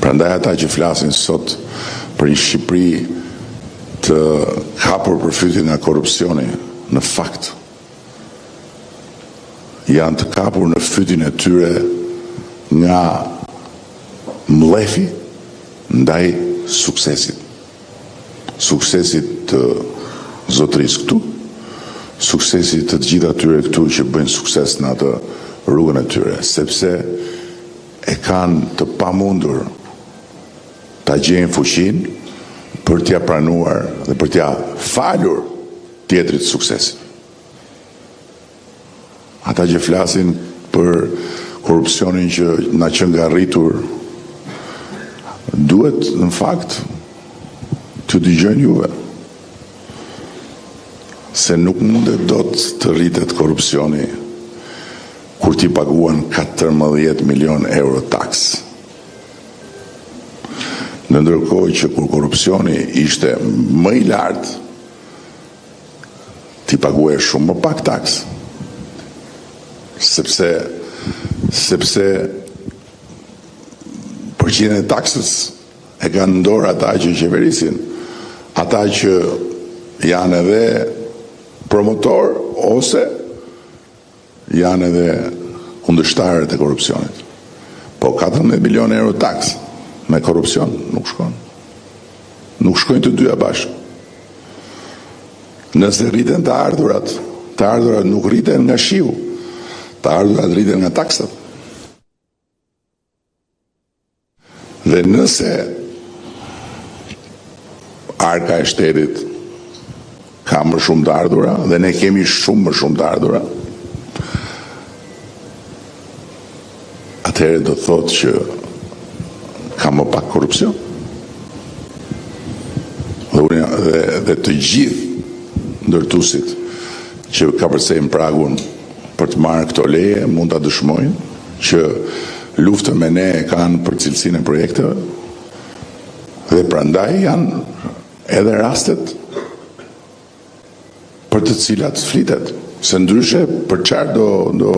Prandaj ata që flasin sot për një Shqipëri të hapur për fytyn nga korrupsioni, në fakt janë të kapur në fytyn e tyre nga mlefi ndaj suksesit. Suksesit të zotërisë këtu, suksesit të gjitha tyre këtu që bëjnë sukses në atë rrugën e tyre, sepse e kanë të pamundur ta gjejnë fuqinë për t'ia pranuar dhe për t'ia falur tjetrit suksesin. Ata që flasin për korrupsionin që na që nga rritur, duhet në fakt të dëgjojnë juve. Se nuk mundet dot të rritet korrupsioni kur t'i paguan 14 milion euro taks. Në ndërkohë që kur korrupsioni ishte më i lartë, t'i paguaj shumë më pak taks. Sepse përqindjen e taksës e kanë në dorë ata që qeverisin, ata që janë edhe promotor ose janë edhe kundërshtarët e korrupsionit. Po 14 milion euro taks me korrupsion nuk shkon. Nuk shkojnë të dyja bashkë. Nëse rriten të ardhurat nuk rriten nga shiu, të ardhurat rriten nga taksat. Dhe nëse arka e shtetit ka më shumë të ardhura dhe ne kemi shumë më shumë të ardhura, atëherë do thotë që ka më pak korrupsion. Dhe të gjithë ndërtuesit që ka përsejnë pragun për të marrë këto leje mund ta dëshmojnë që luftën me ne e kanë për cilësinë e projekteve dhe prandaj janë edhe rastet për të cilat flitet. Se ndryshe për çfarë do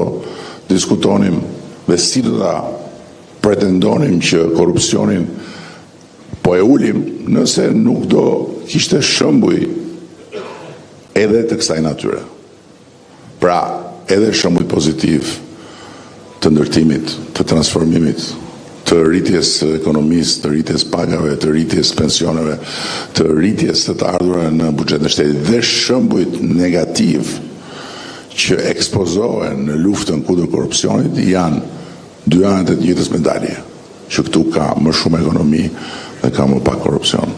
diskutonim dhe si do ta pretendonim që korrupsionin po e ulim nëse nuk do kishte shembuj edhe të kësaj natyre. Pra, edhe shembuj pozitiv të ndërtimit, të transformimit, të rritjes ekonomisë, të rritjes pagave, të rritjes pensioneve, të rritjes të ardhurave në buxhetin e shtetit dhe shembujt negativ që ekspozohen në luftën kundër korrupsionit janë dy anët e të njëjtës medalje, që këtu ka më shumë ekonomi dhe ka më pak korrupsion.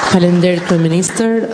Faleminderit kryeministër.